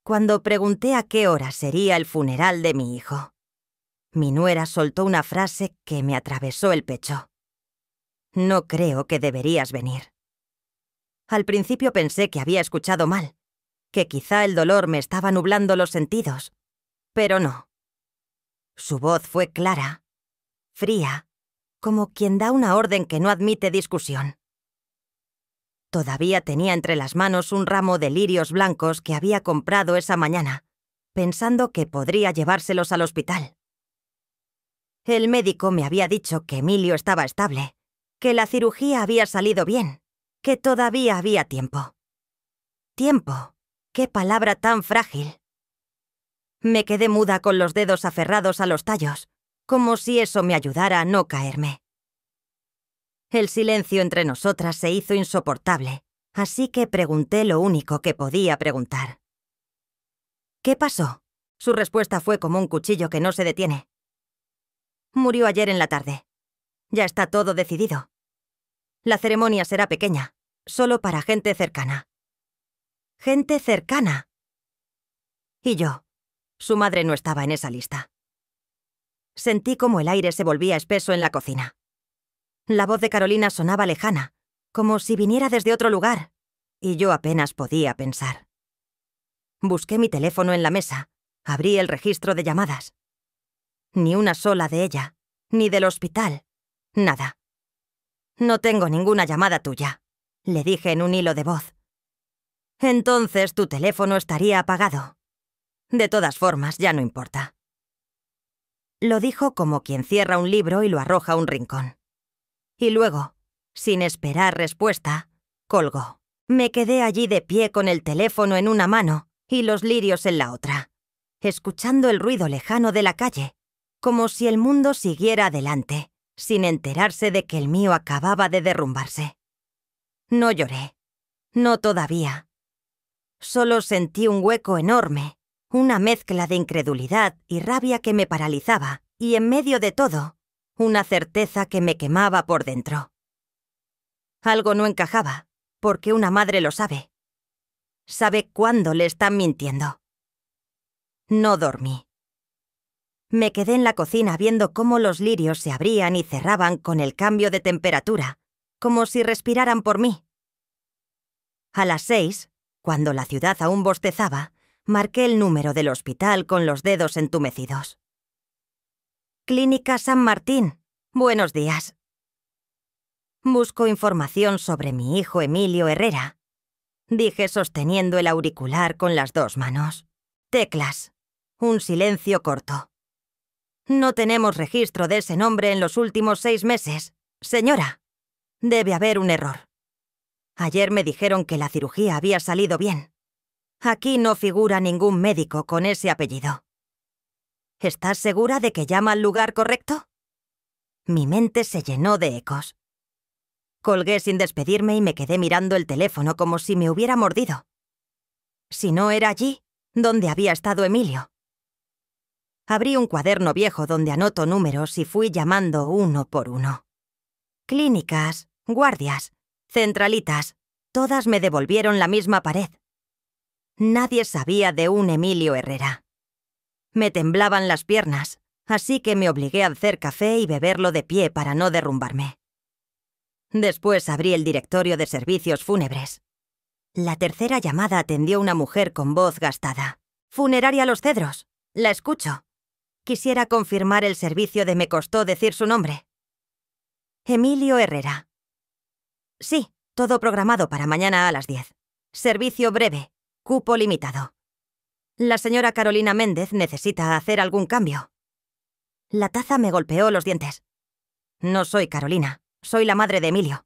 cuando pregunté a qué hora sería el funeral de mi hijo. Mi nuera soltó una frase que me atravesó el pecho. No creo que deberías venir. Al principio pensé que había escuchado mal, que quizá el dolor me estaba nublando los sentidos, pero no. Su voz fue clara, fría, como quien da una orden que no admite discusión. Todavía tenía entre las manos un ramo de lirios blancos que había comprado esa mañana, pensando que podría llevárselos al hospital. El médico me había dicho que Emilio estaba estable, que la cirugía había salido bien, que todavía había tiempo. Tiempo, qué palabra tan frágil. Me quedé muda con los dedos aferrados a los tallos, como si eso me ayudara a no caerme. El silencio entre nosotras se hizo insoportable, así que pregunté lo único que podía preguntar. ¿Qué pasó? Su respuesta fue como un cuchillo que no se detiene. Murió ayer en la tarde. Ya está todo decidido. La ceremonia será pequeña, solo para gente cercana. ¿Gente cercana? Y yo. Su madre no estaba en esa lista. Sentí como el aire se volvía espeso en la cocina. La voz de Carolina sonaba lejana, como si viniera desde otro lugar, y yo apenas podía pensar. Busqué mi teléfono en la mesa, abrí el registro de llamadas. Ni una sola de ella, ni del hospital, nada. No tengo ninguna llamada tuya, le dije en un hilo de voz. Entonces tu teléfono estaría apagado. De todas formas, ya no importa. Lo dijo como quien cierra un libro y lo arroja a un rincón. Y luego, sin esperar respuesta, colgó. Me quedé allí de pie con el teléfono en una mano y los lirios en la otra, escuchando el ruido lejano de la calle, como si el mundo siguiera adelante, sin enterarse de que el mío acababa de derrumbarse. No lloré. No todavía. Solo sentí un hueco enorme, una mezcla de incredulidad y rabia que me paralizaba, y en medio de todo, una certeza que me quemaba por dentro. Algo no encajaba, porque una madre lo sabe. Sabe cuándo le están mintiendo. No dormí. Me quedé en la cocina viendo cómo los lirios se abrían y cerraban con el cambio de temperatura, como si respiraran por mí. A las 6, cuando la ciudad aún bostezaba, marqué el número del hospital con los dedos entumecidos. Clínica San Martín. Buenos días. Busco información sobre mi hijo Emilio Herrera, dije sosteniendo el auricular con las dos manos. Teclas. Un silencio corto. No tenemos registro de ese nombre en los últimos 6 meses. Señora, debe haber un error. Ayer me dijeron que la cirugía había salido bien. Aquí no figura ningún médico con ese apellido. ¿Estás segura de que llama al lugar correcto? Mi mente se llenó de ecos. Colgué sin despedirme y me quedé mirando el teléfono como si me hubiera mordido. Si no era allí, ¿dónde había estado Emilio? Abrí un cuaderno viejo donde anoto números y fui llamando uno por uno. Clínicas, guardias, centralitas, todas me devolvieron la misma pared. Nadie sabía de un Emilio Herrera. Me temblaban las piernas, así que me obligué a hacer café y beberlo de pie para no derrumbarme. Después abrí el directorio de servicios fúnebres. La tercera llamada atendió una mujer con voz gastada. «Funeraria Los Cedros. La escucho. Quisiera confirmar el servicio de me costó decir su nombre». «Emilio Herrera». «Sí, todo programado para mañana a las 10. Servicio breve. Cupo limitado. La señora Carolina Méndez necesita hacer algún cambio». La taza me golpeó los dientes. «No soy Carolina. Soy la madre de Emilio».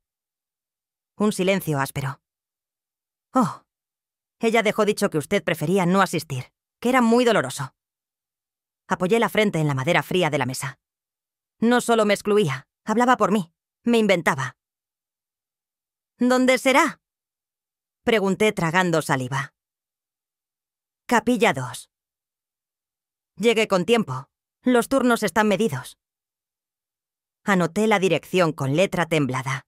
Un silencio áspero. «Oh. Ella dejó dicho que usted prefería no asistir, que era muy doloroso». Apoyé la frente en la madera fría de la mesa. No solo me excluía, hablaba por mí, me inventaba. «¿Dónde será?», pregunté tragando saliva. «Capilla 2. Llegué con tiempo. Los turnos están medidos». Anoté la dirección con letra temblada.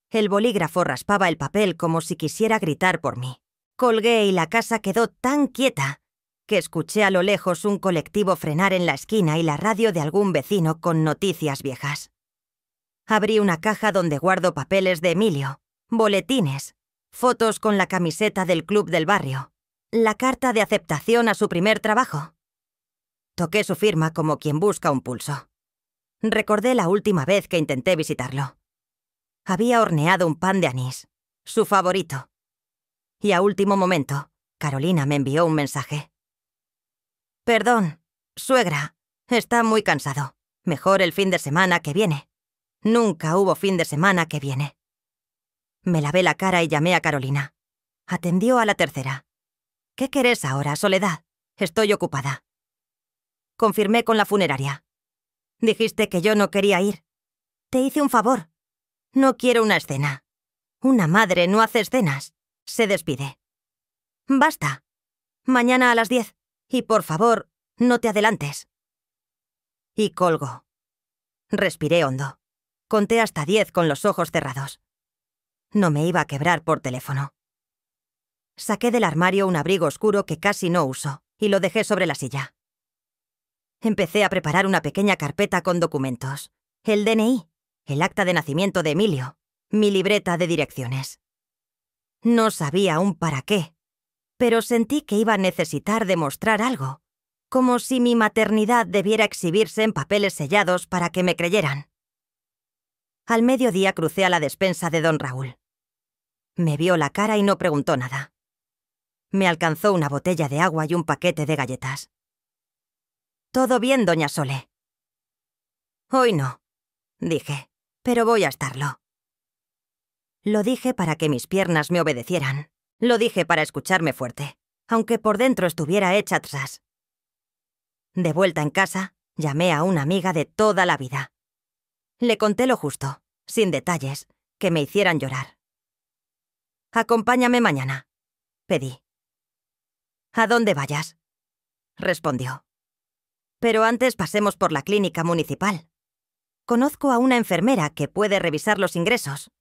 El bolígrafo raspaba el papel como si quisiera gritar por mí. Colgué y la casa quedó tan quieta que escuché a lo lejos un colectivo frenar en la esquina y la radio de algún vecino con noticias viejas. Abrí una caja donde guardo papeles de Emilio, boletines, fotos con la camiseta del club del barrio, la carta de aceptación a su primer trabajo. Toqué su firma como quien busca un pulso. Recordé la última vez que intenté visitarlo. Había horneado un pan de anís, su favorito. Y a último momento, Carolina me envió un mensaje. «Perdón, suegra, está muy cansado. Mejor el fin de semana que viene». Nunca hubo fin de semana que viene. Me lavé la cara y llamé a Carolina. Atendió a la tercera. «¿Qué querés ahora, Soledad? Estoy ocupada». Confirmé con la funeraria. «Dijiste que yo no quería ir. Te hice un favor. No quiero una escena. Una madre no hace escenas. Se despide». «Basta. Mañana a las 10. Y por favor, no te adelantes». Y colgó. Respiré hondo. Conté hasta 10 con los ojos cerrados. No me iba a quebrar por teléfono. Saqué del armario un abrigo oscuro que casi no uso y lo dejé sobre la silla. Empecé a preparar una pequeña carpeta con documentos. El DNI, el acta de nacimiento de Emilio, mi libreta de direcciones. No sabía aún para qué, pero sentí que iba a necesitar demostrar algo, como si mi maternidad debiera exhibirse en papeles sellados para que me creyeran. Al mediodía crucé a la despensa de don Raúl. Me vio la cara y no preguntó nada. Me alcanzó una botella de agua y un paquete de galletas. «Todo bien, doña Sole». «Hoy no», dije, «pero voy a estarlo». Lo dije para que mis piernas me obedecieran. Lo dije para escucharme fuerte, aunque por dentro estuviera hecha tras. De vuelta en casa, llamé a una amiga de toda la vida. Le conté lo justo, sin detalles, que me hicieran llorar. «Acompáñame mañana», pedí. «A donde vayas», respondió. «Pero antes pasemos por la clínica municipal. Conozco a una enfermera que puede revisar los ingresos».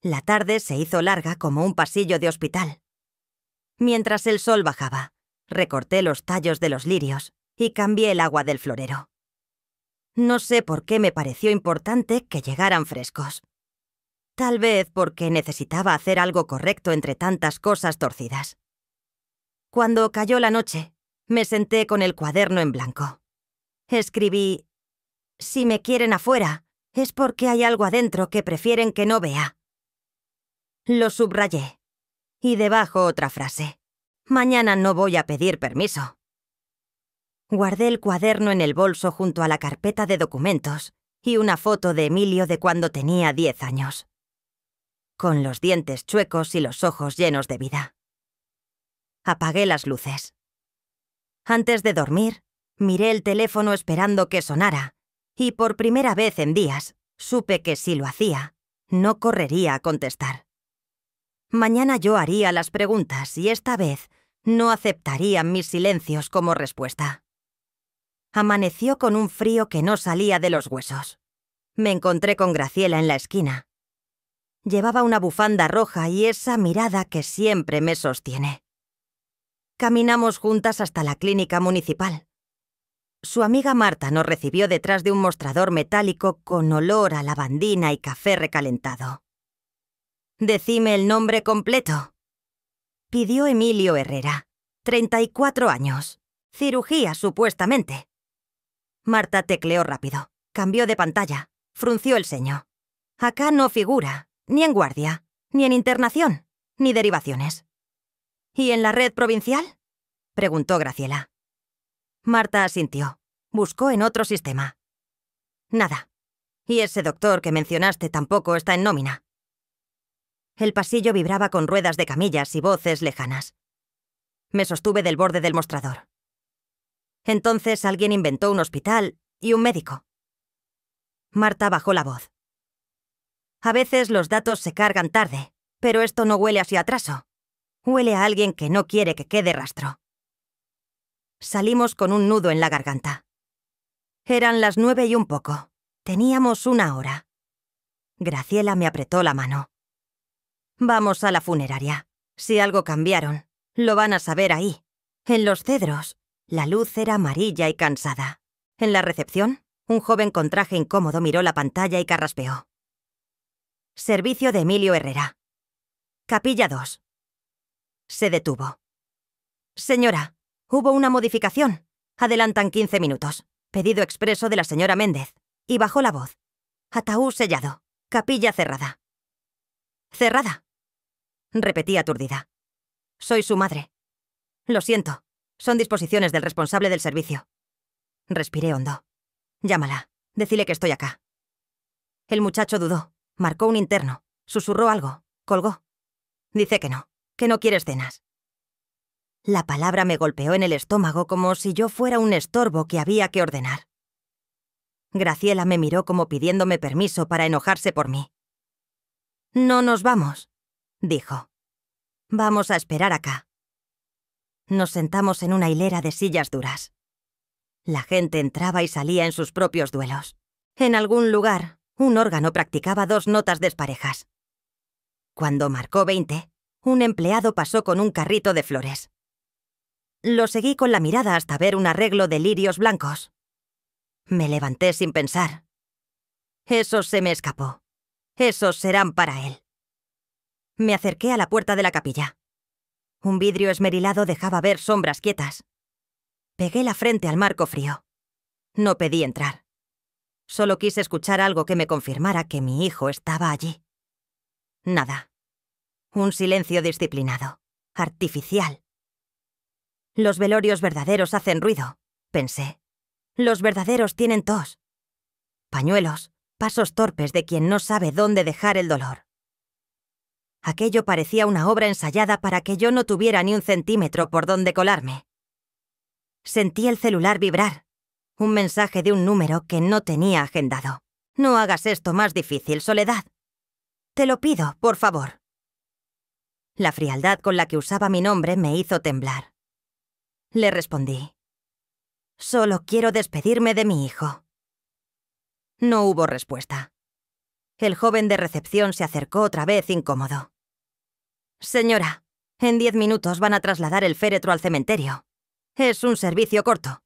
La tarde se hizo larga como un pasillo de hospital. Mientras el sol bajaba, recorté los tallos de los lirios y cambié el agua del florero. No sé por qué me pareció importante que llegaran frescos. Tal vez porque necesitaba hacer algo correcto entre tantas cosas torcidas. Cuando cayó la noche, me senté con el cuaderno en blanco. Escribí: «Si me quieren afuera, es porque hay algo adentro que prefieren que no vea». Lo subrayé. Y debajo otra frase: «Mañana no voy a pedir permiso». Guardé el cuaderno en el bolso junto a la carpeta de documentos y una foto de Emilio de cuando tenía 10 años. Con los dientes chuecos y los ojos llenos de vida. Apagué las luces. Antes de dormir, miré el teléfono esperando que sonara, y por primera vez en días, supe que si lo hacía, no correría a contestar. Mañana yo haría las preguntas y esta vez no aceptarían mis silencios como respuesta. Amaneció con un frío que no salía de los huesos. Me encontré con Graciela en la esquina. Llevaba una bufanda roja y esa mirada que siempre me sostiene. Caminamos juntas hasta la clínica municipal. Su amiga Marta nos recibió detrás de un mostrador metálico con olor a lavandina y café recalentado. «Decime el nombre completo», pidió Emilio Herrera, 34 años. Cirugía, supuestamente. Marta tecleó rápido, cambió de pantalla, frunció el ceño. «Acá no figura, ni en guardia, ni en internación, ni derivaciones». «¿Y en la red provincial?», preguntó Graciela. Marta asintió. Buscó en otro sistema. «Nada. Y ese doctor que mencionaste tampoco está en nómina». El pasillo vibraba con ruedas de camillas y voces lejanas. Me sostuve del borde del mostrador. Entonces alguien inventó un hospital y un médico. Marta bajó la voz. «A veces los datos se cargan tarde, pero esto no huele hacia atraso. Huele a alguien que no quiere que quede rastro». Salimos con un nudo en la garganta. Eran las 9 y un poco. Teníamos 1 hora. Graciela me apretó la mano. «Vamos a la funeraria. Si algo cambiaron, lo van a saber ahí. En los cedros, la luz era amarilla y cansada. En la recepción, un joven con traje incómodo miró la pantalla y carraspeó. Servicio de Emilio Herrera. Capilla 2. Se detuvo. Señora, hubo una modificación. Adelantan 15 minutos. Pedido expreso de la señora Méndez. Y bajó la voz. Ataúd sellado. Capilla cerrada. ¿Cerrada? Repetí aturdida. Soy su madre. Lo siento. Son disposiciones del responsable del servicio. Respiré hondo. Llámala. Decile que estoy acá. El muchacho dudó. Marcó un interno. Susurró algo. Colgó. Dice que no quiere escenas. La palabra me golpeó en el estómago como si yo fuera un estorbo que había que ordenar. Graciela me miró como pidiéndome permiso para enojarse por mí. No nos vamos, dijo. Vamos a esperar acá. Nos sentamos en una hilera de sillas duras. La gente entraba y salía en sus propios duelos. En algún lugar, un órgano practicaba 2 notas desparejas. Cuando marcó 20, un empleado pasó con un carrito de flores. Lo seguí con la mirada hasta ver un arreglo de lirios blancos. Me levanté sin pensar. Esos se me escapó. Esos serán para él. Me acerqué a la puerta de la capilla. Un vidrio esmerilado dejaba ver sombras quietas. Pegué la frente al marco frío. No pedí entrar. Solo quise escuchar algo que me confirmara que mi hijo estaba allí. Nada. Un silencio disciplinado, artificial. Los velorios verdaderos hacen ruido, pensé. Los verdaderos tienen tos. Pañuelos, pasos torpes de quien no sabe dónde dejar el dolor. Aquello parecía una obra ensayada para que yo no tuviera ni un centímetro por donde colarme. Sentí el celular vibrar. Un mensaje de un número que no tenía agendado. No hagas esto más difícil, Soledad. Te lo pido, por favor. La frialdad con la que usaba mi nombre me hizo temblar. Le respondí. Solo quiero despedirme de mi hijo. No hubo respuesta. El joven de recepción se acercó otra vez incómodo. Señora, en 10 minutos van a trasladar el féretro al cementerio. Es un servicio corto.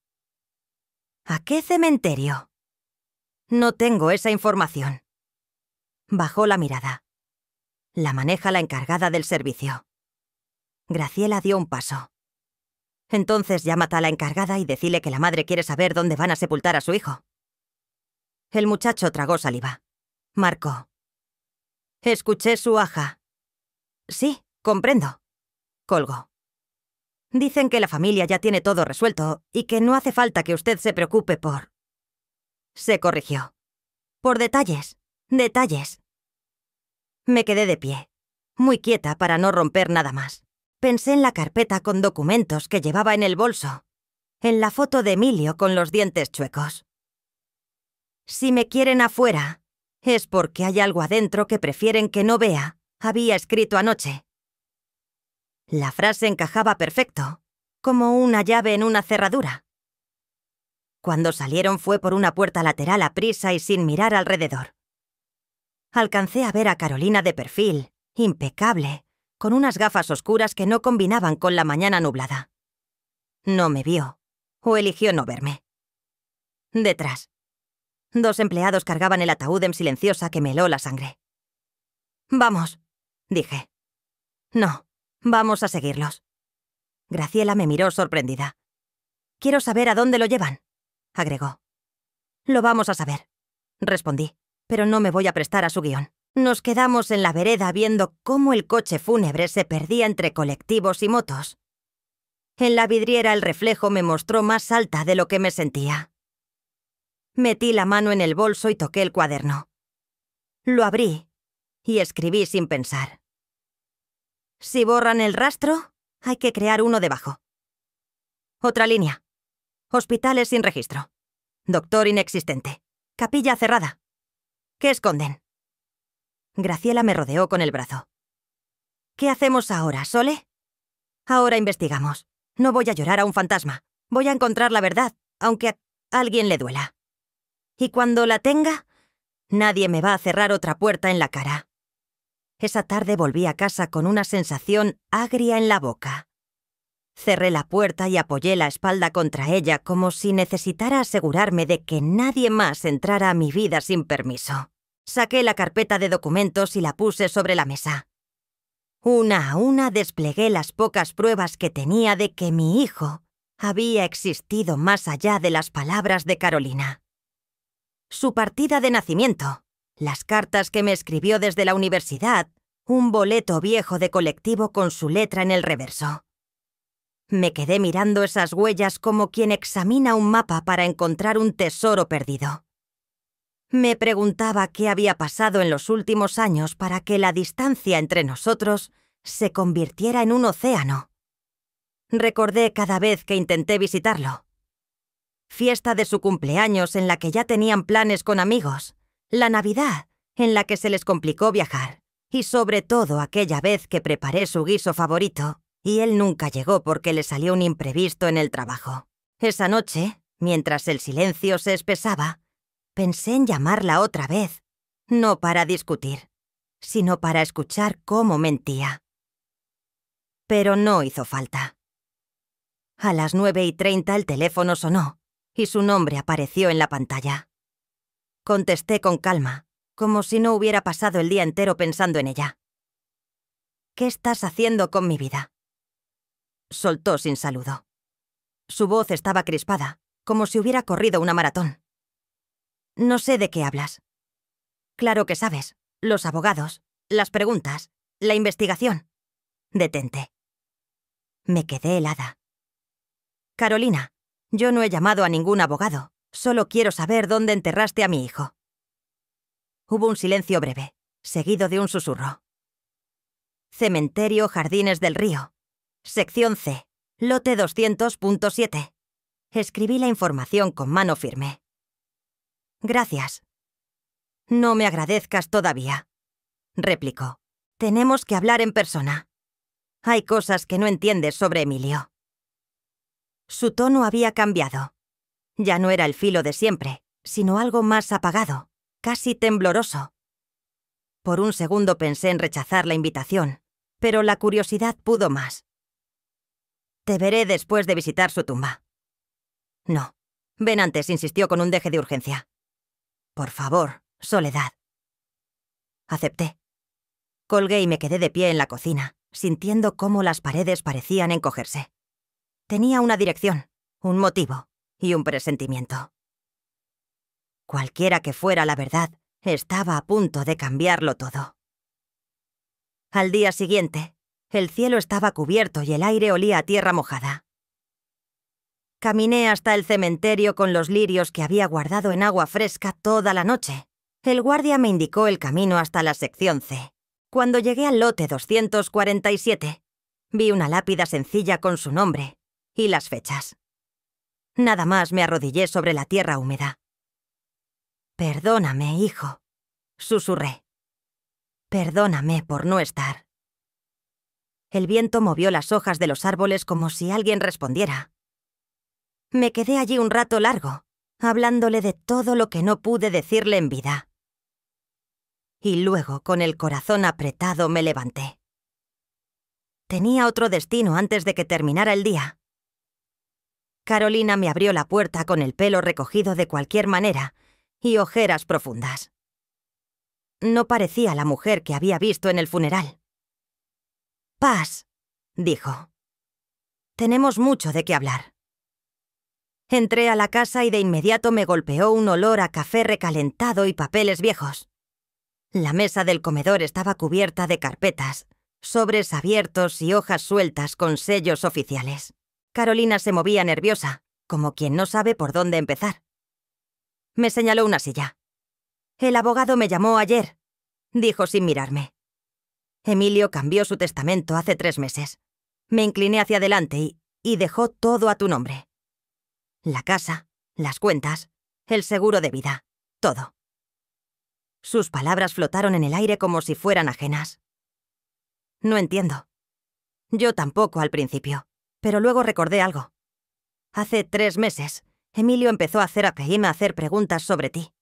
¿A qué cementerio? No tengo esa información. Bajó la mirada. La maneja la encargada del servicio. Graciela dio un paso. Entonces llámate a la encargada y decile que la madre quiere saber dónde van a sepultar a su hijo. El muchacho tragó saliva. Marcó. Escuché su aja. Sí, comprendo. Colgó. Dicen que la familia ya tiene todo resuelto y que no hace falta que usted se preocupe por... Se corrigió. Por detalles. Detalles. Me quedé de pie, muy quieta para no romper nada más. Pensé en la carpeta con documentos que llevaba en el bolso, en la foto de Emilio con los dientes chuecos. Si me quieren afuera, es porque hay algo adentro que prefieren que no vea, había escrito anoche. La frase encajaba perfecto, como una llave en una cerradura. Cuando salieron fue por una puerta lateral a prisa y sin mirar alrededor. Alcancé a ver a Carolina de perfil, impecable, con unas gafas oscuras que no combinaban con la mañana nublada. No me vio, o eligió no verme. Detrás. 2 empleados cargaban el ataúd en silenciosa que me heló la sangre. «Vamos», dije. «No, vamos a seguirlos». Graciela me miró sorprendida. «Quiero saber a dónde lo llevan», agregó. «Lo vamos a saber», respondí, pero no me voy a prestar a su guión. Nos quedamos en la vereda viendo cómo el coche fúnebre se perdía entre colectivos y motos. En la vidriera el reflejo me mostró más alta de lo que me sentía. Metí la mano en el bolso y toqué el cuaderno. Lo abrí y escribí sin pensar. Si borran el rastro, hay que crear uno debajo. Otra línea. Hospitales sin registro. Doctor inexistente. Capilla cerrada. ¿Qué esconden? Graciela me rodeó con el brazo. ¿Qué hacemos ahora, Sole? Ahora investigamos. No voy a llorar a un fantasma. Voy a encontrar la verdad, aunque a alguien le duela. Y cuando la tenga, nadie me va a cerrar otra puerta en la cara. Esa tarde volví a casa con una sensación agria en la boca. Cerré la puerta y apoyé la espalda contra ella como si necesitara asegurarme de que nadie más entrara a mi vida sin permiso. Saqué la carpeta de documentos y la puse sobre la mesa. Una a una desplegué las pocas pruebas que tenía de que mi hijo había existido más allá de las palabras de Carolina. Su partida de nacimiento, las cartas que me escribió desde la universidad, un boleto viejo de colectivo con su letra en el reverso. Me quedé mirando esas huellas como quien examina un mapa para encontrar un tesoro perdido. Me preguntaba qué había pasado en los últimos años para que la distancia entre nosotros se convirtiera en un océano. Recordé cada vez que intenté visitarlo. Fiesta de su cumpleaños en la que ya tenían planes con amigos, la Navidad en la que se les complicó viajar, y sobre todo aquella vez que preparé su guiso favorito y él nunca llegó porque le salió un imprevisto en el trabajo. Esa noche, mientras el silencio se espesaba, pensé en llamarla otra vez, no para discutir, sino para escuchar cómo mentía. Pero no hizo falta. A las 9:30 el teléfono sonó y su nombre apareció en la pantalla. Contesté con calma, como si no hubiera pasado el día entero pensando en ella. ¿Qué estás haciendo con mi vida?, soltó sin saludo. Su voz estaba crispada, como si hubiera corrido una maratón. No sé de qué hablas. Claro que sabes. Los abogados, las preguntas, la investigación. Detente. Me quedé helada. Carolina, yo no he llamado a ningún abogado. Solo quiero saber dónde enterraste a mi hijo. Hubo un silencio breve, seguido de un susurro. Cementerio Jardines del Río. Sección C, lote 200.7. Escribí la información con mano firme. Gracias. No me agradezcas todavía, replicó. Tenemos que hablar en persona. Hay cosas que no entiendes sobre Emilio. Su tono había cambiado. Ya no era el filo de siempre, sino algo más apagado, casi tembloroso. Por un segundo pensé en rechazar la invitación, pero la curiosidad pudo más. Te veré después de visitar su tumba. No, ven antes, insistió con un deje de urgencia. Por favor, Soledad. Acepté. Colgué y me quedé de pie en la cocina, sintiendo cómo las paredes parecían encogerse. Tenía una dirección, un motivo y un presentimiento. Cualquiera que fuera la verdad, estaba a punto de cambiarlo todo. Al día siguiente, el cielo estaba cubierto y el aire olía a tierra mojada. Caminé hasta el cementerio con los lirios que había guardado en agua fresca toda la noche. El guardia me indicó el camino hasta la sección C. Cuando llegué al lote 247, vi una lápida sencilla con su nombre y las fechas. Nada más me arrodillé sobre la tierra húmeda. Perdóname, hijo, susurré. Perdóname por no estar. El viento movió las hojas de los árboles como si alguien respondiera. Me quedé allí un rato largo, hablándole de todo lo que no pude decirle en vida. Y luego, con el corazón apretado, me levanté. Tenía otro destino antes de que terminara el día. Carolina me abrió la puerta con el pelo recogido de cualquier manera y ojeras profundas. No parecía la mujer que había visto en el funeral. «Paz», dijo. «Tenemos mucho de qué hablar». Entré a la casa y de inmediato me golpeó un olor a café recalentado y papeles viejos. La mesa del comedor estaba cubierta de carpetas, sobres abiertos y hojas sueltas con sellos oficiales. Carolina se movía nerviosa, como quien no sabe por dónde empezar. Me señaló una silla. «El abogado me llamó ayer», dijo sin mirarme. «Emilio cambió su testamento hace 3 meses. Me incliné hacia adelante y dejó todo a tu nombre. La casa, las cuentas, el seguro de vida, todo». Sus palabras flotaron en el aire como si fueran ajenas. No entiendo. Yo tampoco al principio, pero luego recordé algo. Hace 3 meses, Emilio empezó a hacer preguntas sobre ti.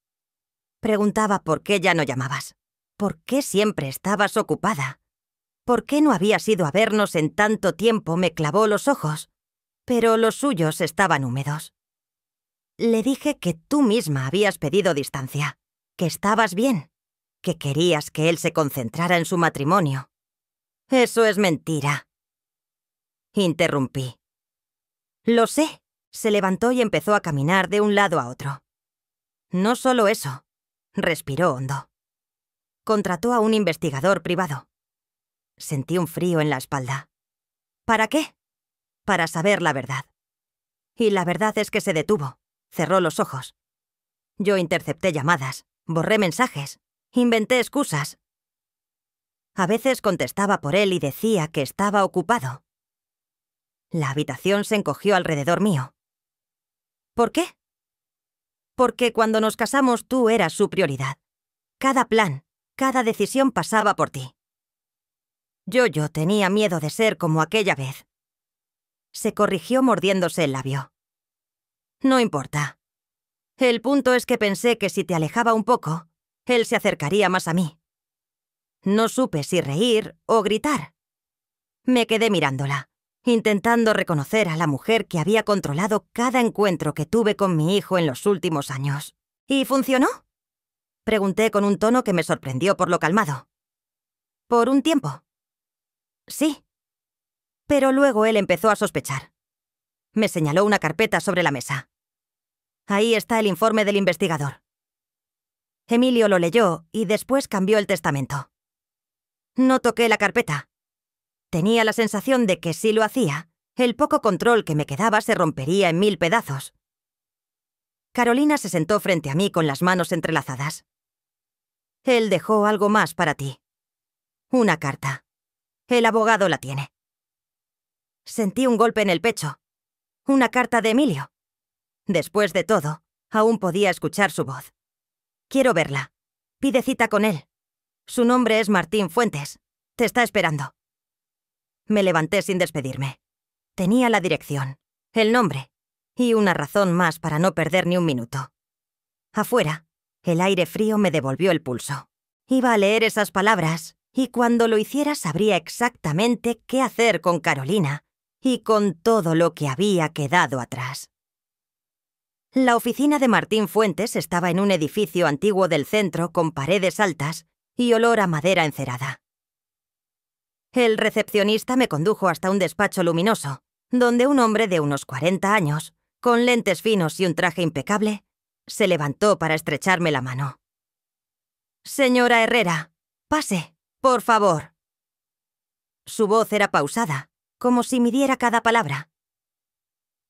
Preguntaba por qué ya no llamabas. ¿Por qué siempre estabas ocupada? ¿Por qué no habías ido a vernos en tanto tiempo? Me clavó los ojos, pero los suyos estaban húmedos. Le dije que tú misma habías pedido distancia, que estabas bien, que querías que él se concentrara en su matrimonio. Eso es mentira. Interrumpí. Lo sé. Se levantó y empezó a caminar de un lado a otro. No solo eso. Respiró hondo. Contrató a un investigador privado. Sentí un frío en la espalda. ¿Para qué? Para saber la verdad. Y la verdad es que se detuvo. Cerró los ojos. Yo intercepté llamadas, borré mensajes, inventé excusas. A veces contestaba por él y decía que estaba ocupado. La habitación se encogió alrededor mío. ¿Por qué? Porque cuando nos casamos tú eras su prioridad. Cada plan, cada decisión pasaba por ti. Yo tenía miedo de ser como aquella vez. Se corrigió mordiéndose el labio. No importa. El punto es que pensé que si te alejaba un poco, él se acercaría más a mí. No supe si reír o gritar. Me quedé mirándola, intentando reconocer a la mujer que había controlado cada encuentro que tuve con mi hijo en los últimos años. ¿Y funcionó? Pregunté con un tono que me sorprendió por lo calmado. ¿Por un tiempo? Sí. Pero luego él empezó a sospechar. Me señaló una carpeta sobre la mesa. Ahí está el informe del investigador. Emilio lo leyó y después cambió el testamento. No toqué la carpeta. Tenía la sensación de que si lo hacía, el poco control que me quedaba se rompería en 1000 pedazos. Carolina se sentó frente a mí con las manos entrelazadas. Él dejó algo más para ti. Una carta. El abogado la tiene. Sentí un golpe en el pecho. Una carta de Emilio. Después de todo, aún podía escuchar su voz. Quiero verla. Pide cita con él. Su nombre es Martín Fuentes. Te está esperando. Me levanté sin despedirme. Tenía la dirección, el nombre y una razón más para no perder ni un minuto. Afuera, el aire frío me devolvió el pulso. Iba a leer esas palabras y cuando lo hiciera sabría exactamente qué hacer con Carolina y con todo lo que había quedado atrás. La oficina de Martín Fuentes estaba en un edificio antiguo del centro con paredes altas y olor a madera encerada. El recepcionista me condujo hasta un despacho luminoso, donde un hombre de unos 40 años, con lentes finos y un traje impecable, se levantó para estrecharme la mano. «Señora Herrera, pase, por favor». Su voz era pausada, como si midiera cada palabra.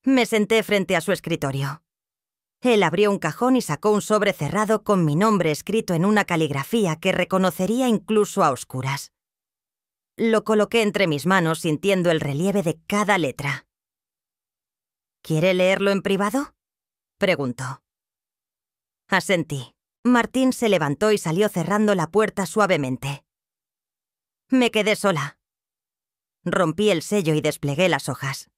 Me senté frente a su escritorio. Él abrió un cajón y sacó un sobre cerrado con mi nombre escrito en una caligrafía que reconocería incluso a oscuras. Lo coloqué entre mis manos sintiendo el relieve de cada letra. «¿Quiere leerlo en privado?», preguntó. Asentí. Martín se levantó y salió cerrando la puerta suavemente. Me quedé sola. Rompí el sello y desplegué las hojas.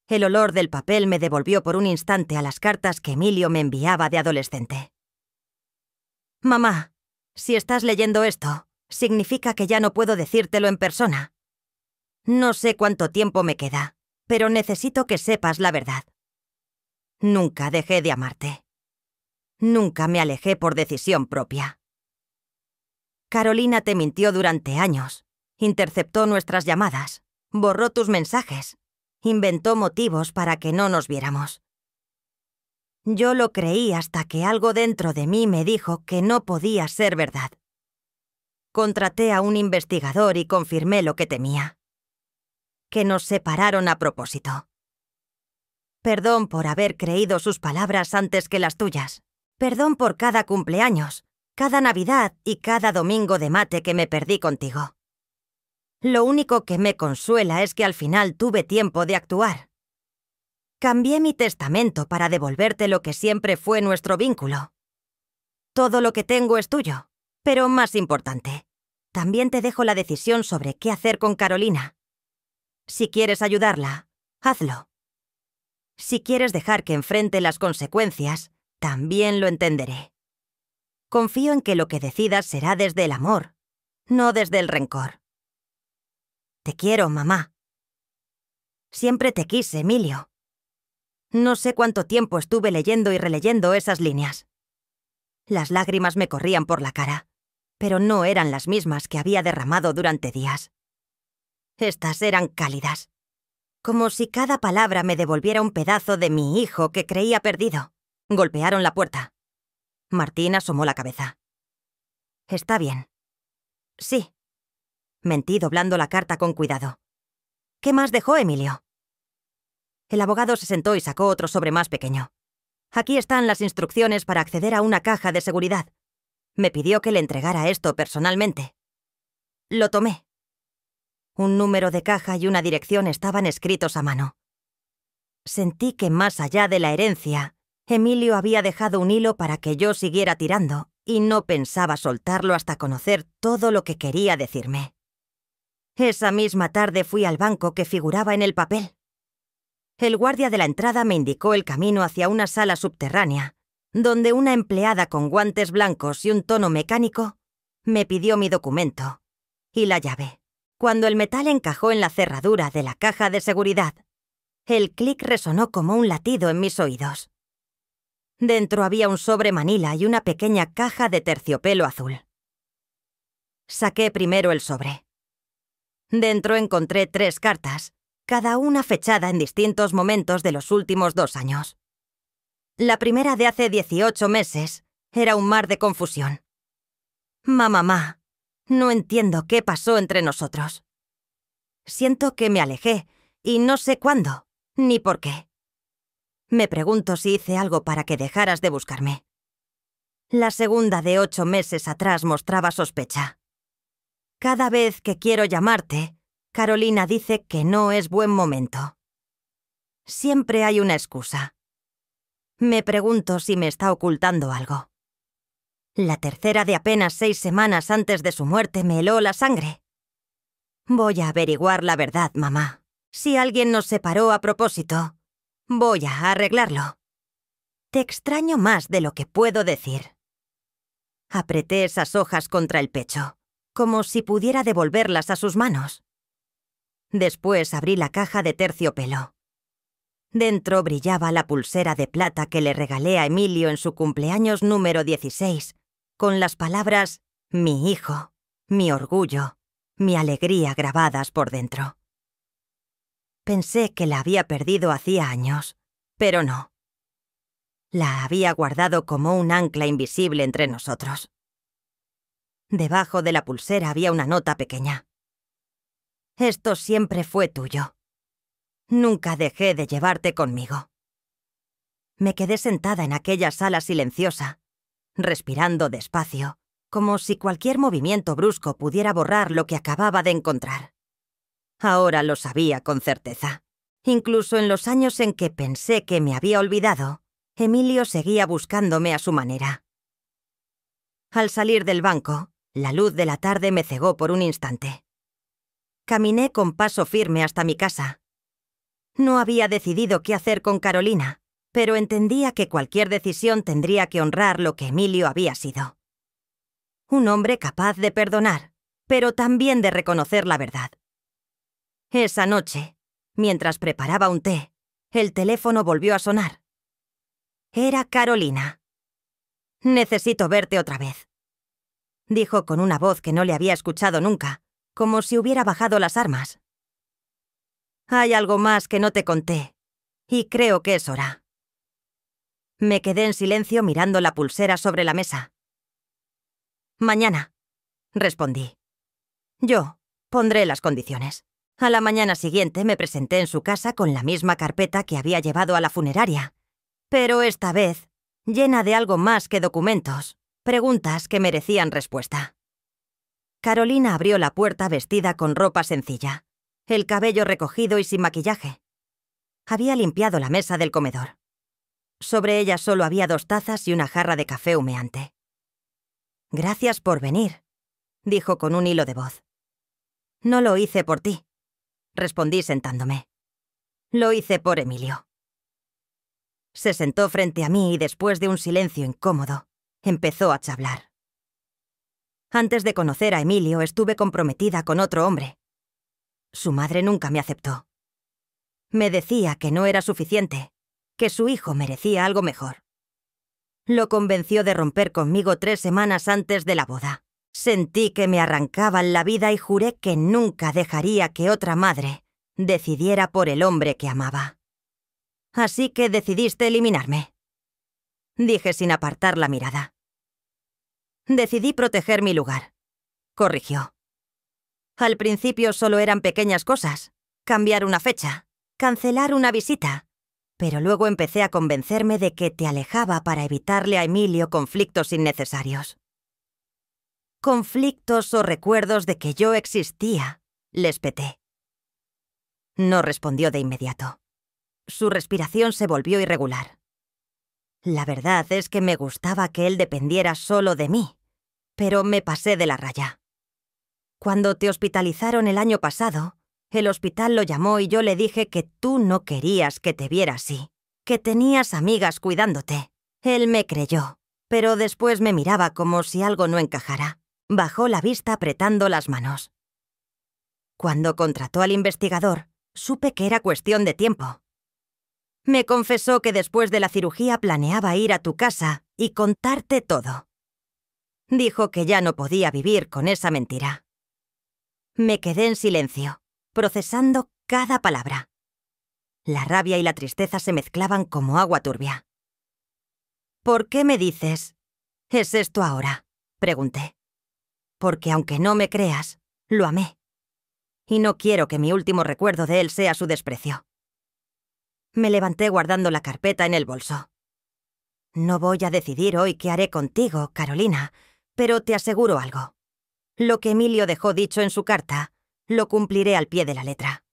El olor del papel me devolvió por un instante a las cartas que Emilio me enviaba de adolescente. «Mamá, si estás leyendo esto, significa que ya no puedo decírtelo en persona. No sé cuánto tiempo me queda, pero necesito que sepas la verdad. Nunca dejé de amarte. Nunca me alejé por decisión propia. Carolina te mintió durante años, interceptó nuestras llamadas, borró tus mensajes, inventó motivos para que no nos viéramos. Yo lo creí hasta que algo dentro de mí me dijo que no podía ser verdad. Contraté a un investigador y confirmé lo que temía. Que nos separaron a propósito. Perdón por haber creído sus palabras antes que las tuyas. Perdón por cada cumpleaños, cada Navidad y cada domingo de mate que me perdí contigo. Lo único que me consuela es que al final tuve tiempo de actuar. Cambié mi testamento para devolverte lo que siempre fue nuestro vínculo. Todo lo que tengo es tuyo, pero más importante, también te dejo la decisión sobre qué hacer con Carolina. Si quieres ayudarla, hazlo. Si quieres dejar que enfrente las consecuencias, también lo entenderé. Confío en que lo que decidas será desde el amor, no desde el rencor. Te quiero, mamá. Siempre te quise, Emilio. No sé cuánto tiempo estuve leyendo y releyendo esas líneas. Las lágrimas me corrían por la cara, pero no eran las mismas que había derramado durante días. Estas eran cálidas, como si cada palabra me devolviera un pedazo de mi hijo que creía perdido. Golpearon la puerta. Martín asomó la cabeza. «Está bien». «Sí». Mentí doblando la carta con cuidado. «¿Qué más dejó, Emilio?» El abogado se sentó y sacó otro sobre más pequeño. «Aquí están las instrucciones para acceder a una caja de seguridad. Me pidió que le entregara esto personalmente». Lo tomé. Un número de caja y una dirección estaban escritos a mano. Sentí que más allá de la herencia, Emilio había dejado un hilo para que yo siguiera tirando, y no pensaba soltarlo hasta conocer todo lo que quería decirme. Esa misma tarde fui al banco que figuraba en el papel. El guardia de la entrada me indicó el camino hacia una sala subterránea, donde una empleada con guantes blancos y un tono mecánico me pidió mi documento y la llave. Cuando el metal encajó en la cerradura de la caja de seguridad, el clic resonó como un latido en mis oídos. Dentro había un sobre manila y una pequeña caja de terciopelo azul. Saqué primero el sobre. Dentro encontré 3 cartas, cada una fechada en distintos momentos de los últimos 2 años. La primera, de hace 18 meses, era un mar de confusión. Mamá, no entiendo qué pasó entre nosotros. Siento que me alejé y no sé cuándo, ni por qué. Me pregunto si hice algo para que dejaras de buscarme. La segunda, de 8 meses atrás, mostraba sospecha. Cada vez que quiero llamarte, Carolina dice que no es buen momento. Siempre hay una excusa. Me pregunto si me está ocultando algo. La tercera, de apenas 6 semanas antes de su muerte, me heló la sangre. Voy a averiguar la verdad, mamá. Si alguien nos separó a propósito, voy a arreglarlo. Te extraño más de lo que puedo decir. Apreté esas hojas contra el pecho, como si pudiera devolverlas a sus manos. Después abrí la caja de terciopelo. Dentro brillaba la pulsera de plata que le regalé a Emilio en su cumpleaños número 16, con las palabras «mi hijo», «mi orgullo», «mi alegría» grabadas por dentro. Pensé que la había perdido hacía años, pero no. La había guardado como un ancla invisible entre nosotros. Debajo de la pulsera había una nota pequeña. «Esto siempre fue tuyo. Nunca dejé de llevarte conmigo». Me quedé sentada en aquella sala silenciosa, respirando despacio, como si cualquier movimiento brusco pudiera borrar lo que acababa de encontrar. Ahora lo sabía con certeza. Incluso en los años en que pensé que me había olvidado, Emilio seguía buscándome a su manera. Al salir del banco, la luz de la tarde me cegó por un instante. Caminé con paso firme hasta mi casa. No había decidido qué hacer con Carolina, pero entendía que cualquier decisión tendría que honrar lo que Emilio había sido. Un hombre capaz de perdonar, pero también de reconocer la verdad. Esa noche, mientras preparaba un té, el teléfono volvió a sonar. Era Carolina. «Necesito verte otra vez», dijo con una voz que no le había escuchado nunca, como si hubiera bajado las armas. «Hay algo más que no te conté, y creo que es hora». Me quedé en silencio mirando la pulsera sobre la mesa. «Mañana», respondí. «Yo pondré las condiciones». A la mañana siguiente me presenté en su casa con la misma carpeta que había llevado a la funeraria, pero esta vez llena de algo más que documentos, preguntas que merecían respuesta. Carolina abrió la puerta vestida con ropa sencilla, el cabello recogido y sin maquillaje. Había limpiado la mesa del comedor. Sobre ella solo había 2 tazas y una jarra de café humeante. «Gracias por venir», dijo con un hilo de voz. «No lo hice por ti», respondí sentándome. «Lo hice por Emilio». Se sentó frente a mí y después de un silencio incómodo, Empezó a chablar. Antes de conocer a Emilio, estuve comprometida con otro hombre. Su madre nunca me aceptó. Me decía que no era suficiente, que su hijo merecía algo mejor. Lo convenció de romper conmigo 3 semanas antes de la boda. Sentí que me arrancaban la vida y juré que nunca dejaría que otra madre decidiera por el hombre que amaba. Así que decidiste eliminarme, dije sin apartar la mirada. Decidí proteger mi lugar, corrigió. Al principio solo eran pequeñas cosas, cambiar una fecha, cancelar una visita, pero luego empecé a convencerme de que te alejaba para evitarle a Emilio conflictos innecesarios. Conflictos o recuerdos de que yo existía, le espeté. No respondió de inmediato. Su respiración se volvió irregular. La verdad es que me gustaba que él dependiera solo de mí, pero me pasé de la raya. Cuando te hospitalizaron el año pasado, el hospital lo llamó y yo le dije que tú no querías que te viera así, que tenías amigas cuidándote. Él me creyó, pero después me miraba como si algo no encajara. Bajó la vista apretando las manos. Cuando contrató al investigador, supe que era cuestión de tiempo. Me confesó que después de la cirugía planeaba ir a tu casa y contarte todo. Dijo que ya no podía vivir con esa mentira. Me quedé en silencio, procesando cada palabra. La rabia y la tristeza se mezclaban como agua turbia. ¿Por qué me dices, es esto ahora?, pregunté. Porque aunque no me creas, lo amé. Y no quiero que mi último recuerdo de él sea su desprecio. Me levanté guardando la carpeta en el bolso. No voy a decidir hoy qué haré contigo, Carolina, pero te aseguro algo. Lo que Emilio dejó dicho en su carta, lo cumpliré al pie de la letra.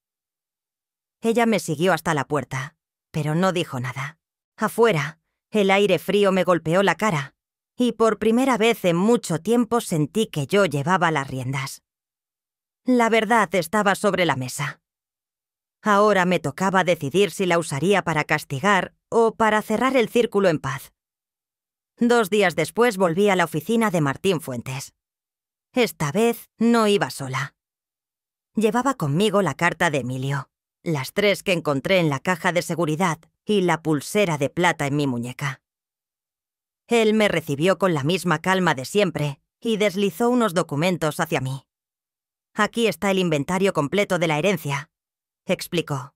Ella me siguió hasta la puerta, pero no dijo nada. Afuera, el aire frío me golpeó la cara, y por primera vez en mucho tiempo sentí que yo llevaba las riendas. La verdad estaba sobre la mesa. Ahora me tocaba decidir si la usaría para castigar o para cerrar el círculo en paz. 2 días después volví a la oficina de Martín Fuentes. Esta vez no iba sola. Llevaba conmigo la carta de Emilio, las 3 que encontré en la caja de seguridad y la pulsera de plata en mi muñeca. Él me recibió con la misma calma de siempre y deslizó unos documentos hacia mí. Aquí está el inventario completo de la herencia, explicó.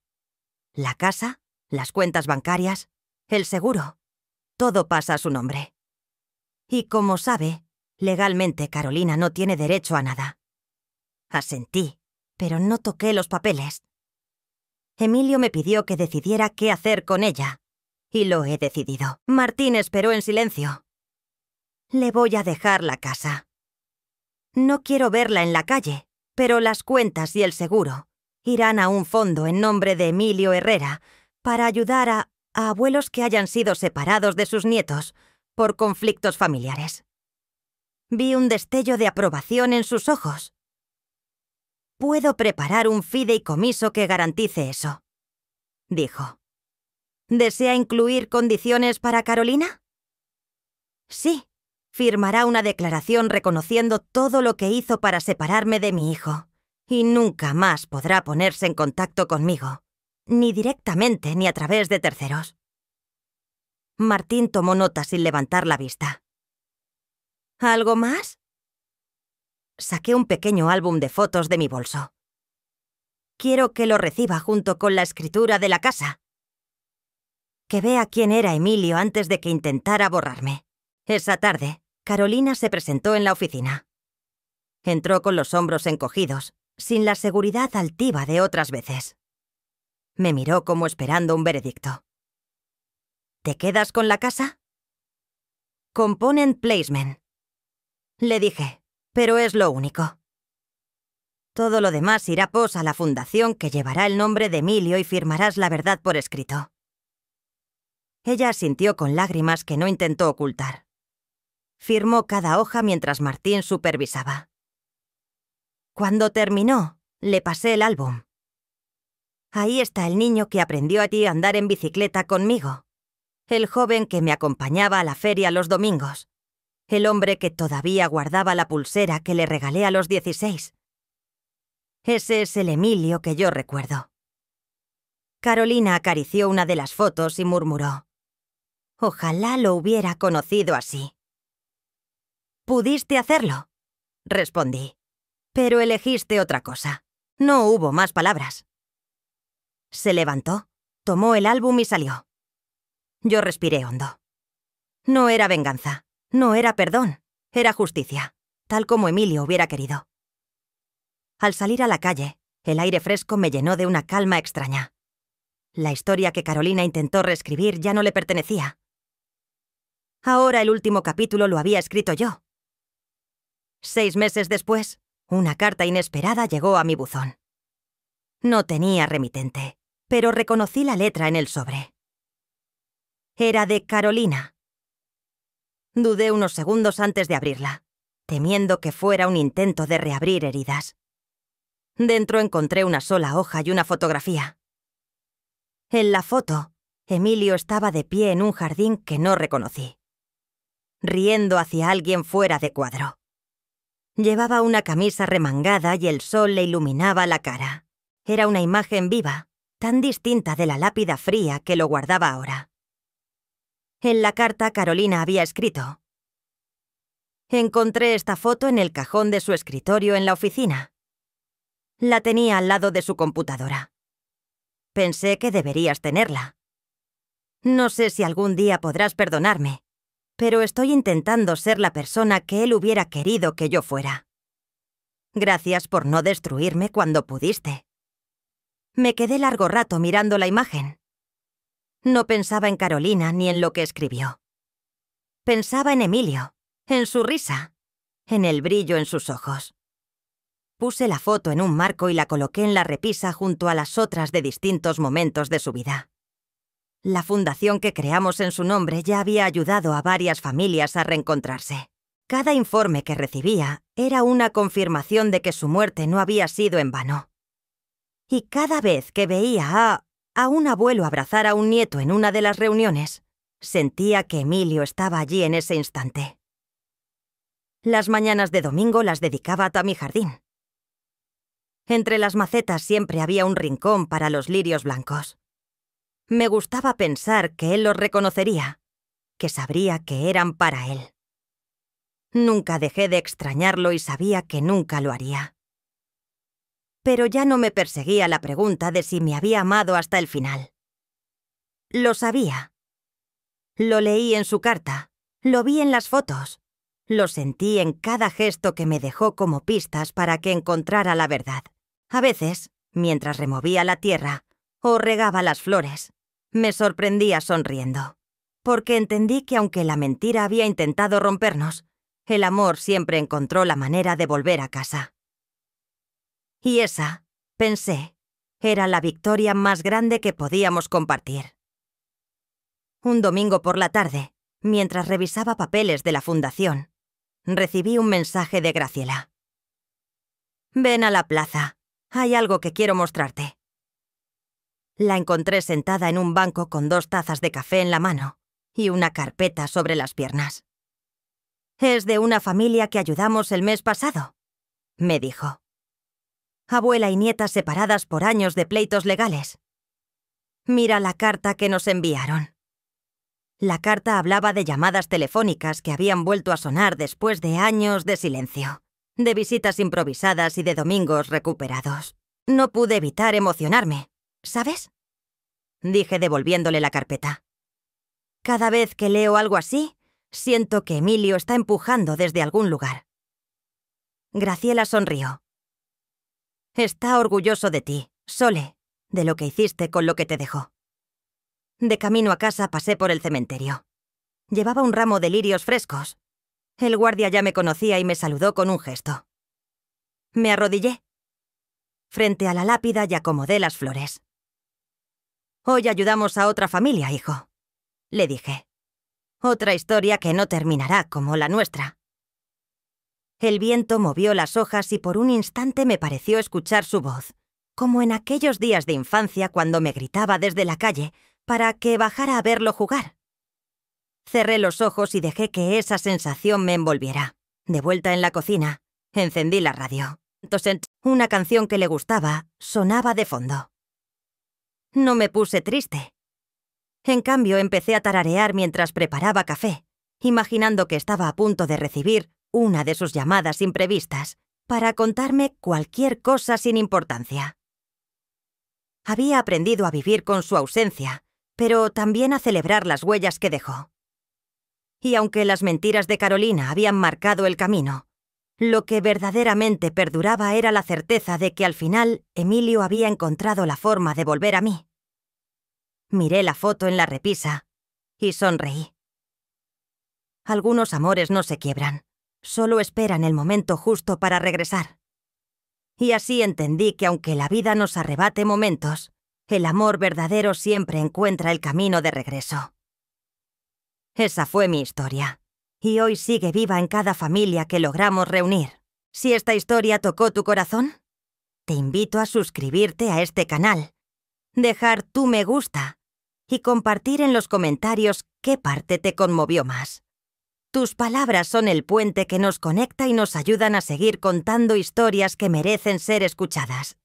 La casa, las cuentas bancarias, el seguro, todo pasa a su nombre. Y como sabe, legalmente Carolina no tiene derecho a nada. Asentí, pero no toqué los papeles. Emilio me pidió que decidiera qué hacer con ella, y lo he decidido. Martín esperó en silencio. Le voy a dejar la casa. No quiero verla en la calle, pero las cuentas y el seguro irán a un fondo en nombre de Emilio Herrera para ayudar a abuelos que hayan sido separados de sus nietos por conflictos familiares. Vi un destello de aprobación en sus ojos. «Puedo preparar un fideicomiso que garantice eso», dijo. «¿Desea incluir condiciones para Carolina?» «Sí, firmará una declaración reconociendo todo lo que hizo para separarme de mi hijo, y nunca más podrá ponerse en contacto conmigo, ni directamente ni a través de terceros». Martín tomó nota sin levantar la vista. ¿Algo más? Saqué un pequeño álbum de fotos de mi bolso. Quiero que lo reciba junto con la escritura de la casa. Que vea quién era Emilio antes de que intentara borrarme. Esa tarde, Carolina se presentó en la oficina. Entró con los hombros encogidos, sin la seguridad altiva de otras veces. Me miró como esperando un veredicto. ¿Te quedas con la casa? Component placement. Le dije, pero es lo único. Todo lo demás irá a la fundación que llevará el nombre de Emilio y firmarás la verdad por escrito. Ella asintió con lágrimas que no intentó ocultar. Firmó cada hoja mientras Martín supervisaba. Cuando terminó, le pasé el álbum. Ahí está el niño que aprendió a andar en bicicleta conmigo. El joven que me acompañaba a la feria los domingos. el hombre que todavía guardaba la pulsera que le regalé a los 16. Ese es el Emilio que yo recuerdo. Carolina acarició una de las fotos y murmuró: «Ojalá lo hubiera conocido así». «Pudiste hacerlo», respondí, «pero elegiste otra cosa. No hubo más palabras». Se levantó, tomó el álbum y salió. Yo respiré hondo. No era venganza, no era perdón, era justicia, tal como Emilio hubiera querido. Al salir a la calle, el aire fresco me llenó de una calma extraña. La historia que Carolina intentó reescribir ya no le pertenecía. Ahora el último capítulo lo había escrito yo. 6 meses después, una carta inesperada llegó a mi buzón. No tenía remitente, pero reconocí la letra en el sobre. Era de Carolina. Dudé unos segundos antes de abrirla, temiendo que fuera un intento de reabrir heridas. Dentro encontré una sola hoja y una fotografía. En la foto, Emilio estaba de pie en un jardín que no reconocí, riendo hacia alguien fuera de cuadro. Llevaba una camisa remangada y el sol le iluminaba la cara. Era una imagen viva, tan distinta de la lápida fría que lo guardaba ahora. En la carta Carolina había escrito: «Encontré esta foto en el cajón de su escritorio en la oficina. La tenía al lado de su computadora. Pensé que deberías tenerla. No sé si algún día podrás perdonarme, pero estoy intentando ser la persona que él hubiera querido que yo fuera. Gracias por no destruirme cuando pudiste». Me quedé largo rato mirando la imagen. No pensaba en Carolina ni en lo que escribió. Pensaba en Emilio, en su risa, en el brillo en sus ojos. Puse la foto en un marco y la coloqué en la repisa junto a las otras de distintos momentos de su vida. La fundación que creamos en su nombre ya había ayudado a varias familias a reencontrarse. Cada informe que recibía era una confirmación de que su muerte no había sido en vano. Y cada vez que veía a un abuelo abrazar a un nieto en una de las reuniones, sentía que Emilio estaba allí en ese instante. Las mañanas de domingo las dedicaba a mi jardín. Entre las macetas siempre había un rincón para los lirios blancos. Me gustaba pensar que él los reconocería, que sabría que eran para él. Nunca dejé de extrañarlo y sabía que nunca lo haría. Pero ya no me perseguía la pregunta de si me había amado hasta el final. Lo sabía. Lo leí en su carta, lo vi en las fotos, lo sentí en cada gesto que me dejó como pistas para que encontrara la verdad. A veces, mientras removía la tierra o regaba las flores, me sorprendía sonriendo, porque entendí que aunque la mentira había intentado rompernos, el amor siempre encontró la manera de volver a casa. Y esa, pensé, era la victoria más grande que podíamos compartir. Un domingo por la tarde, mientras revisaba papeles de la fundación, recibí un mensaje de Graciela. «Ven a la plaza. Hay algo que quiero mostrarte». La encontré sentada en un banco con 2 tazas de café en la mano y una carpeta sobre las piernas. «Es de una familia que ayudamos el mes pasado», me dijo. «Abuela y nieta separadas por años de pleitos legales. Mira la carta que nos enviaron». La carta hablaba de llamadas telefónicas que habían vuelto a sonar después de años de silencio, de visitas improvisadas y de domingos recuperados. No pude evitar emocionarme, ¿sabes?, dije devolviéndole la carpeta. Cada vez que leo algo así, siento que Emilio está empujando desde algún lugar. Graciela sonrió. «Está orgulloso de ti, Sole, de lo que hiciste con lo que te dejó». De camino a casa pasé por el cementerio. Llevaba un ramo de lirios frescos. El guardia ya me conocía y me saludó con un gesto. Me arrodillé frente a la lápida y acomodé las flores. «Hoy ayudamos a otra familia, hijo», le dije. «Otra historia que no terminará como la nuestra». El viento movió las hojas y por un instante me pareció escuchar su voz, como en aquellos días de infancia cuando me gritaba desde la calle para que bajara a verlo jugar. Cerré los ojos y dejé que esa sensación me envolviera. De vuelta en la cocina, encendí la radio. Entonces, una canción que le gustaba sonaba de fondo. No me puse triste. En cambio, empecé a tararear mientras preparaba café, imaginando que estaba a punto de recibir una de sus llamadas imprevistas para contarme cualquier cosa sin importancia. Había aprendido a vivir con su ausencia, pero también a celebrar las huellas que dejó. Y aunque las mentiras de Carolina habían marcado el camino, lo que verdaderamente perduraba era la certeza de que al final Emilio había encontrado la forma de volver a mí. Miré la foto en la repisa y sonreí. Algunos amores no se quiebran, solo esperan el momento justo para regresar. Y así entendí que aunque la vida nos arrebate momentos, el amor verdadero siempre encuentra el camino de regreso. Esa fue mi historia, y hoy sigue viva en cada familia que logramos reunir. Si esta historia tocó tu corazón, te invito a suscribirte a este canal, dejar tu me gusta y compartir en los comentarios qué parte te conmovió más. Tus palabras son el puente que nos conecta y nos ayudan a seguir contando historias que merecen ser escuchadas.